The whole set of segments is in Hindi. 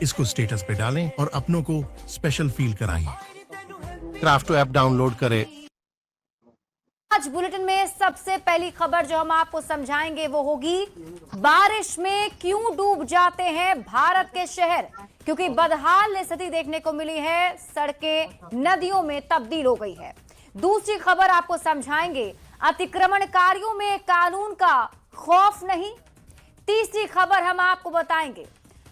इसको स्टेटस पे डालें और अपनों को स्पेशल फील कराइए। क्राफ्टो ऐप डाउनलोड करें। आज बुलेटिन में सबसे पहली खबर जो हम आपको समझाएंगे वो होगी बारिश में क्यों डूब जाते हैं भारत के शहर, क्योंकि बदहाल स्थिति देखने को मिली है, सड़कें नदियों में तब्दील हो गई है। दूसरी खबर आपको समझाएंगे अतिक्रमणकारियों में कानून का खौफ नहीं। तीसरी खबर हम आपको बताएंगे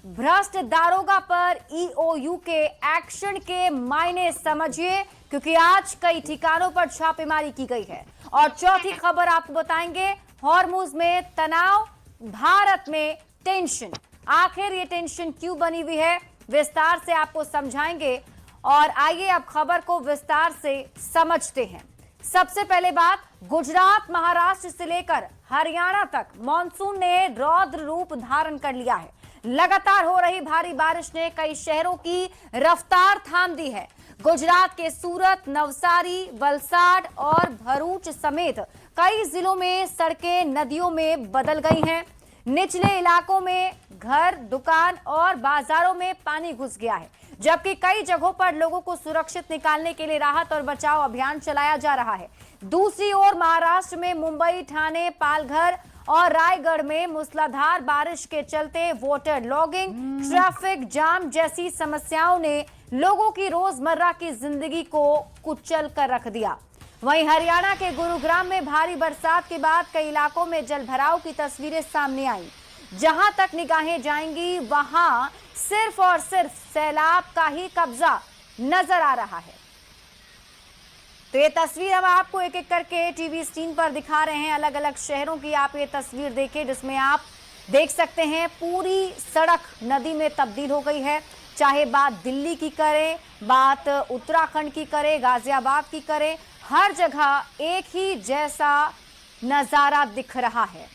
भ्रष्ट दारोगा पर ईओयू के एक्शन के मायने समझिए, क्योंकि आज कई ठिकानों पर छापेमारी की गई है। और चौथी खबर आपको बताएंगे हॉर्मुज में तनाव, भारत में टेंशन। आखिर ये टेंशन क्यों बनी हुई है, विस्तार से आपको समझाएंगे। और आइए अब खबर को विस्तार से समझते हैं। सबसे पहले बात, गुजरात महाराष्ट्र से लेकर हरियाणा तक मॉनसून ने रौद्र रूप धारण कर लिया है। लगातार हो रही भारी बारिश ने कई शहरों की रफ्तार थाम दी है। गुजरात के सूरत, नवसारी, वलसाड और भरूच समेत कई जिलों में सड़कें नदियों में बदल गई हैं। निचले इलाकों में घर, दुकान और बाजारों में पानी घुस गया है, जबकि कई जगहों पर लोगों को सुरक्षित निकालने के लिए राहत और बचाव अभियान चलाया जा रहा है। दूसरी ओर महाराष्ट्र में मुंबई, ठाणे, पालघर और रायगढ़ में मूसलाधार बारिश के चलते वाटर लॉगिंग, ट्रैफिक जाम जैसी समस्याओं ने लोगों की रोजमर्रा की जिंदगी को कुचल कर रख दिया। वहीं हरियाणा के गुरुग्राम में भारी बरसात के बाद कई इलाकों में जलभराव की तस्वीरें सामने आई। जहां तक निगाहें जाएंगी वहां सिर्फ और सिर्फ सैलाब का ही कब्जा नजर आ रहा है। तो ये तस्वीर हम आपको एक एक करके टीवी स्क्रीन पर दिखा रहे हैं। अलग अलग शहरों की आप ये तस्वीर देखें, जिसमें आप देख सकते हैं पूरी सड़क नदी में तब्दील हो गई है। चाहे बात दिल्ली की करें, बात उत्तराखंड की करें, गाजियाबाद की करें, हर जगह एक ही जैसा नजारा दिख रहा है।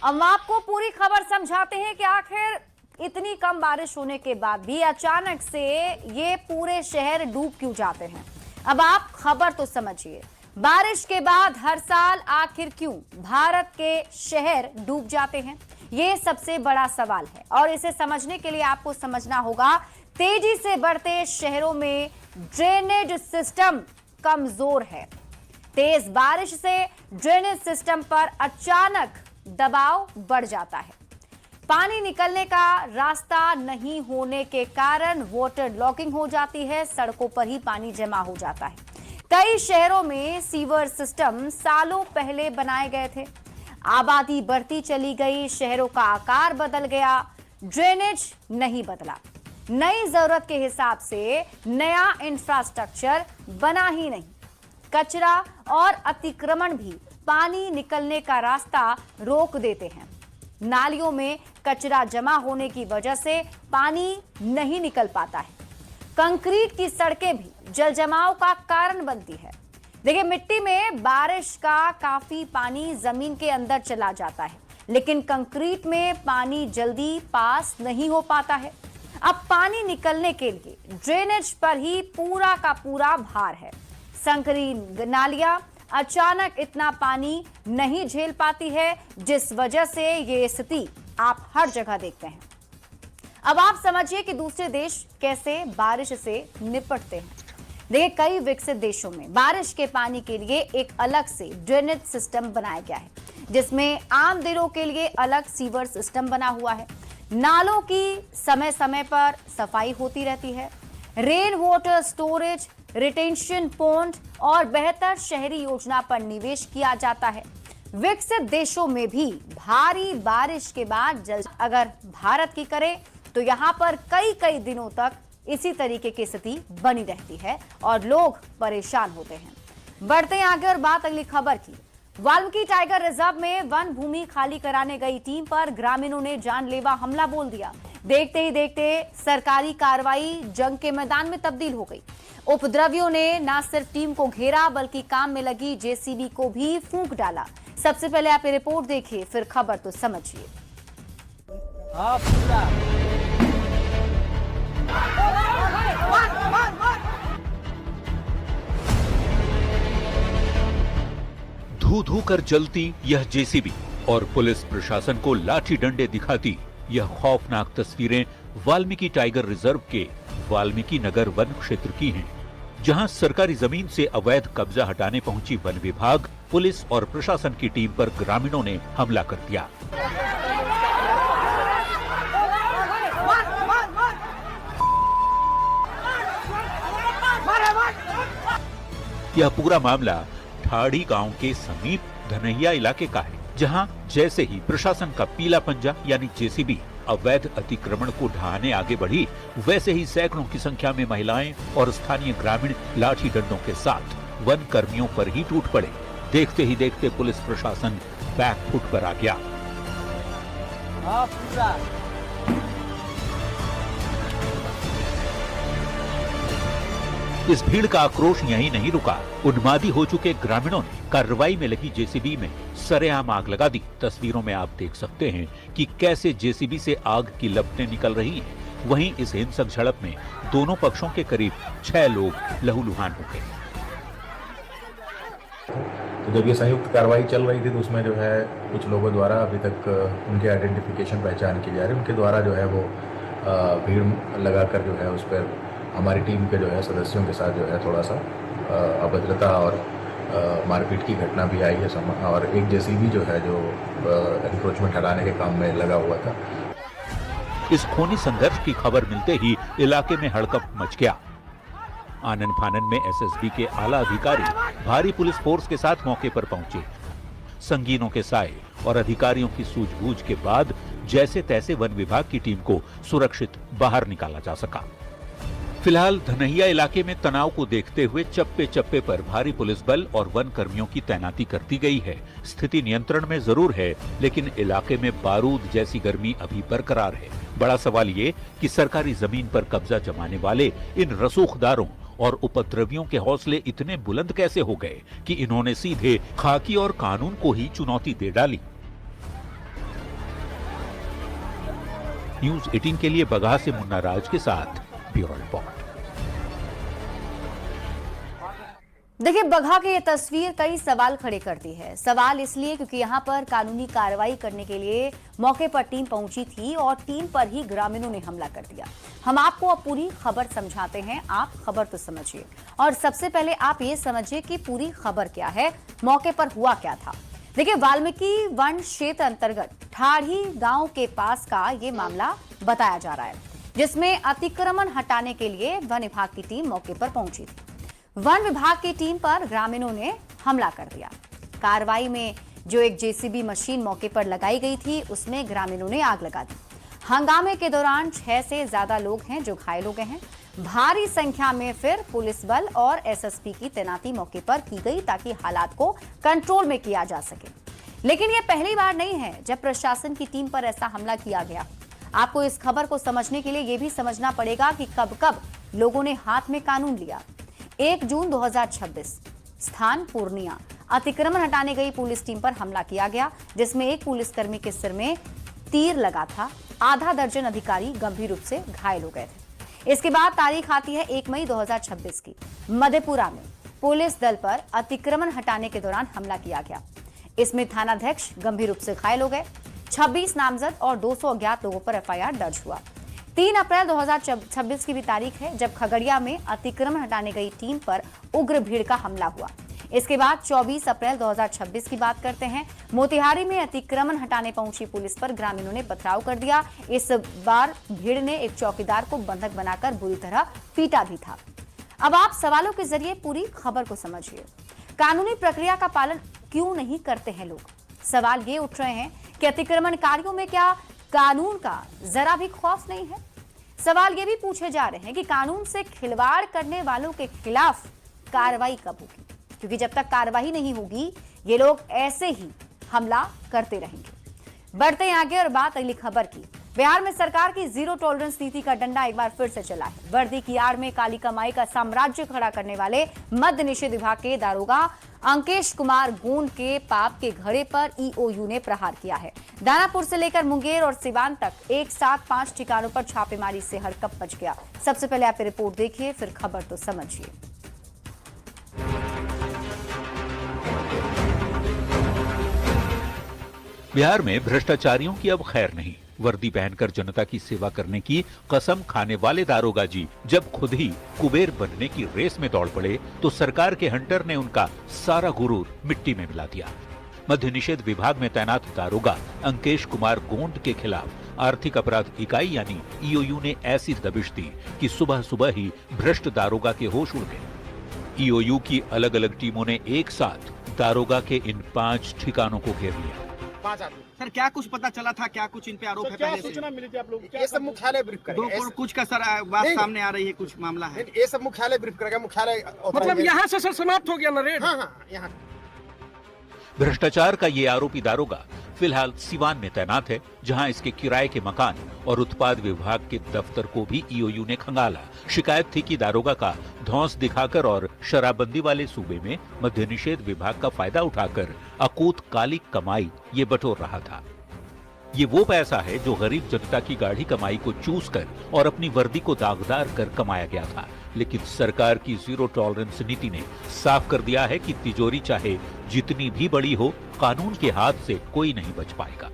अब आपको पूरी खबर समझाते हैं कि आखिर इतनी कम बारिश होने के बाद भी अचानक से ये पूरे शहर डूब क्यों जाते हैं। अब आप खबर तो समझिए, बारिश के बाद हर साल आखिर क्यों भारत के शहर डूब जाते हैं, ये सबसे बड़ा सवाल है। और इसे समझने के लिए आपको समझना होगा तेजी से बढ़ते शहरों में ड्रेनेज सिस्टम कमजोर है। तेज बारिश से ड्रेनेज सिस्टम पर अचानक दबाव बढ़ जाता है। पानी निकलने का रास्ता नहीं होने के कारण वाटर लॉगिंग हो जाती है, सड़कों पर ही पानी जमा हो जाता है। कई शहरों में सीवर सिस्टम सालों पहले बनाए गए थे, आबादी बढ़ती चली गई, शहरों का आकार बदल गया, ड्रेनेज नहीं बदला। नई जरूरत के हिसाब से नया इंफ्रास्ट्रक्चर बना ही नहीं। कचरा और अतिक्रमण भी पानी निकलने का रास्ता रोक देते हैं। नालियों में कचरा जमा होने की वजह से पानी नहीं निकल पाता है। कंक्रीट की सड़कें भी जलजमाव का कारण बनती है। देखिए, मिट्टी में बारिश का काफी पानी जमीन के अंदर चला जाता है, लेकिन कंक्रीट में पानी जल्दी पास नहीं हो पाता है। अब पानी निकलने के लिए ड्रेनेज पर ही पूरा का पूरा भार है। संकीर्ण नालियां अचानक इतना पानी नहीं झेल पाती है, जिस वजह से ये स्थिति आप हर जगह देखते हैं। अब आप समझिए कि दूसरे देश कैसे बारिश से निपटते हैं। देखिए, कई विकसित देशों में बारिश के पानी के लिए एक अलग से ड्रेनेज सिस्टम बनाया गया है, जिसमें आम दिनों के लिए अलग सीवर सिस्टम बना हुआ है। नालों की समय समय पर सफाई होती रहती है। Rain water storage, retention pond और बेहतर शहरी योजना पर निवेश किया जाता है। विकसित देशों में भी भारी बारिश के बाद जल, अगर भारत की करें तो यहां पर कई दिनों तक इसी तरीके की स्थिति बनी रहती है और लोग परेशान होते हैं। बढ़ते हैं आगे और बात अगली खबर की। वाल्मीकि टाइगर रिजर्व में वन भूमि खाली कराने गई टीम पर ग्रामीणों ने जानलेवा हमला बोल दिया। देखते ही देखते सरकारी कार्रवाई जंग के मैदान में तब्दील हो गई। उपद्रवियों ने न सिर्फ टीम को घेरा, बल्कि काम में लगी जेसीबी को भी फूंक डाला। सबसे पहले आप ये रिपोर्ट देखिए, फिर खबर तो समझिए। धू धू कर जलती यह जेसीबी और पुलिस प्रशासन को लाठी डंडे दिखाती यह खौफनाक तस्वीरें वाल्मीकि टाइगर रिजर्व के वाल्मीकि नगर वन क्षेत्र की हैं, जहां सरकारी जमीन से अवैध कब्जा हटाने पहुंची वन विभाग, पुलिस और प्रशासन की टीम पर ग्रामीणों ने हमला कर दिया। यह पूरा मामला ठाड़ी गांव के समीप धनैया इलाके का है, जहां जैसे ही प्रशासन का पीला पंजा यानी जेसीबी अवैध अतिक्रमण को ढहाने आगे बढ़ी, वैसे ही सैकड़ों की संख्या में महिलाएं और स्थानीय ग्रामीण लाठी डंडों के साथ वन कर्मियों पर ही टूट पड़े। देखते ही देखते पुलिस प्रशासन बैक फुट पर आ गया। इस भीड़ का आक्रोश यहीं नहीं रुका। उन्मादी हो चुके ग्रामीणों ने कार्रवाई में लगी जेसीबी में सरेआम आग लगा दी। तस्वीरों में आप देख सकते हैं कि कैसे जेसीबी से आग की लपटें निकल रही हैं। वहीं इस हिंसक झड़प में दोनों पक्षों के करीब 6 लोग लहूलुहान हो गए। तो जब ये संयुक्त कार्रवाई चल रही थी तो उसमें जो है कुछ लोगों द्वारा अभी तक उनके आइडेंटिफिकेशन पहचान की जा रही है। उनके द्वारा जो है वो भीड़ लगाकर जो है उस पर हमारी टीम के जो है सदस्यों के साथ जो है थोड़ा सा अभद्रता और मारपीट की घटना भी आई है। और एक जेसीबी जो है जो एनक्रोचमेंट हटाने के काम में लगा हुआ था। इस खूनी संघर्ष की खबर मिलते ही इलाके में हड़कंप मच गया। आनन फानन में एसएसबी के आला अधिकारी भारी पुलिस फोर्स के साथ मौके पर पहुंचे। संगीनों के साए और अधिकारियों की सूझबूझ के बाद जैसे तैसे वन विभाग की टीम को सुरक्षित बाहर निकाला जा सका। फिलहाल धनैया इलाके में तनाव को देखते हुए चप्पे चप्पे पर भारी पुलिस बल और वन कर्मियों की तैनाती कर दी गई है। स्थिति नियंत्रण में जरूर है, लेकिन इलाके में बारूद जैसी गर्मी अभी बरकरार है। बड़ा सवाल ये कि सरकारी जमीन पर कब्जा जमाने वाले इन रसूखदारों और उपद्रवियों के हौसले इतने बुलंद कैसे हो गए कि इन्होंने सीधे खाकी और कानून को ही चुनौती दे डाली। न्यूज़ 18 के लिए बगहा से मुन्ना राज के साथ ब्यूरो रिपोर्ट। देखिए, बगहा की ये तस्वीर कई सवाल खड़े करती है। सवाल इसलिए क्योंकि यहां पर कानूनी कार्रवाई करने के लिए मौके पर टीम पहुंची थी और टीम पर ही ग्रामीणों ने हमला कर दिया। हम आपको अब पूरी खबर समझाते हैं, आप खबर तो समझिए। और सबसे पहले आप ये समझिए कि पूरी खबर क्या है, मौके पर हुआ क्या था। देखिए, वाल्मीकि वन क्षेत्र अंतर्गत ठाड़ी गांव के पास का ये मामला बताया जा रहा है, जिसमें अतिक्रमण हटाने के लिए वन विभाग की टीम मौके पर पहुंची थी। वन विभाग की टीम पर ग्रामीणों ने हमला कर दिया। कार्रवाई में जो एक जेसीबी मशीन मौके पर लगाई गई थी, उसमें ग्रामीणों ने आग लगा दी। हंगामे के दौरान 6 से ज्यादा लोग हैं जो घायल हो गए हैं। भारी संख्या में फिर पुलिस बल और एसएसपी की तैनाती मौके पर की गई ताकि हालात को कंट्रोल में किया जा सके। लेकिन यह पहली बार नहीं है जब प्रशासन की टीम पर ऐसा हमला किया गया। आपको इस खबर को समझने के लिए यह भी समझना पड़ेगा कि कब कब लोगों ने हाथ में कानून लिया। 1 जून 2026, स्थान पूर्णिया, अतिक्रमण हटाने गई पुलिस टीम पर हमला किया गया, जिसमें एक पुलिसकर्मी के सिर में तीर लगा था। आधा दर्जन अधिकारी गंभीर रूप से घायल हो गए थे। इसके बाद तारीख आती है 1 मई 2026 की। मधेपुरा में पुलिस दल पर अतिक्रमण हटाने के दौरान हमला किया गया। इसमें थानाध्यक्ष गंभीर रूप से घायल हो गए। 26 नामजद और 200 अज्ञात लोगों पर एफआईआर दर्ज हुआ। 3 अप्रैल 2026 की भी तारीख है जब खगड़िया में अतिक्रमण हटाने गई टीम पर उग्र भीड़ का हमला हुआ। इसके बाद 24 अप्रैल 2026 की बात करते हैं। मोतिहारी में अतिक्रमण हटाने पहुंची पुलिस पर ग्रामीणों ने पथराव कर दिया। इस बार भीड़ ने एक चौकीदार को बंधक बनाकर बुरी तरह पीटा भी था। अब आप सवालों के जरिए पूरी खबर को समझिए। कानूनी प्रक्रिया का पालन क्यों नहीं करते हैं लोग? सवाल ये उठ रहे हैं कि अतिक्रमणकारियों में क्या कानून का जरा भी खौफ नहीं है? सवाल ये भी पूछे जा रहे हैं कि कानून से खिलवाड़ करने वालों के खिलाफ कार्रवाई कब होगी? क्योंकि जब तक कार्रवाई नहीं होगी ये लोग ऐसे ही हमला करते रहेंगे। बढ़ते हैं आगे और बात अगली खबर की। बिहार में सरकार की जीरो टॉलरेंस नीति का डंडा एक बार फिर से चला है। वर्दी की आड़ में काली कमाई का साम्राज्य खड़ा करने वाले मद्य निषेध विभाग के दारोगा अंकेश कुमार गोंड के पाप के घड़े पर ईओयू ने प्रहार किया है। दानापुर से लेकर मुंगेर और सिवान तक एक साथ 5 ठिकानों पर छापेमारी से हड़कंप मच गया। सबसे पहले आप रिपोर्ट देखिए, फिर खबर तो समझिए। बिहार में भ्रष्टाचारियों की अब खैर नहीं। वर्दी पहनकर जनता की सेवा करने की कसम खाने वाले दारोगा जी जब खुद ही कुबेर बनने की रेस में दौड़ पड़े तो सरकार के हंटर ने उनका सारा गुरूर मिट्टी में मिला दिया। मद्य निषेध विभाग में तैनात दारोगा अंकेश कुमार गोंड के खिलाफ आर्थिक अपराध इकाई यानी ईओयू ने ऐसी दबिश दी कि सुबह सुबह ही भ्रष्ट दारोगा के होश उड़ गए। ईओयू की अलग अलग टीमों ने एक साथ दारोगा के इन 5 ठिकानों को घेर लिया। सर क्या कुछ पता चला था, क्या कुछ इन पे आरोप है? पहले सूचना मिली थी आप लोग? ये सब मुख्यालय ब्रीफ करेगा। कुछ का सर बात सामने आ रही है, कुछ मामला है, ये सब मुख्यालय ब्रीफ करेगा। मुख्यालय मतलब यहाँ से सर समाप्त हो गया ना रेड? हाँ, यहाँ भ्रष्टाचार का ये आरोपी दारोगा फिलहाल सिवान में तैनात है, जहां इसके किराए के मकान और उत्पाद विभाग के दफ्तर को भी ईओयू ने खंगाला। शिकायत थी कि दारोगा का धौंस दिखाकर और शराबबंदी वाले सूबे में मद्य निषेध विभाग का फायदा उठाकर अकूत काली कमाई ये बटोर रहा था। ये वो पैसा है जो गरीब जनता की गाढ़ी कमाई को चूस कर और अपनी वर्दी को दागदार कर कमाया गया था। लेकिन सरकार की जीरो टॉलरेंस नीति ने साफ कर दिया है कि तिजोरी चाहे जितनी भी बड़ी हो, कानून के हाथ से कोई नहीं बच पाएगा।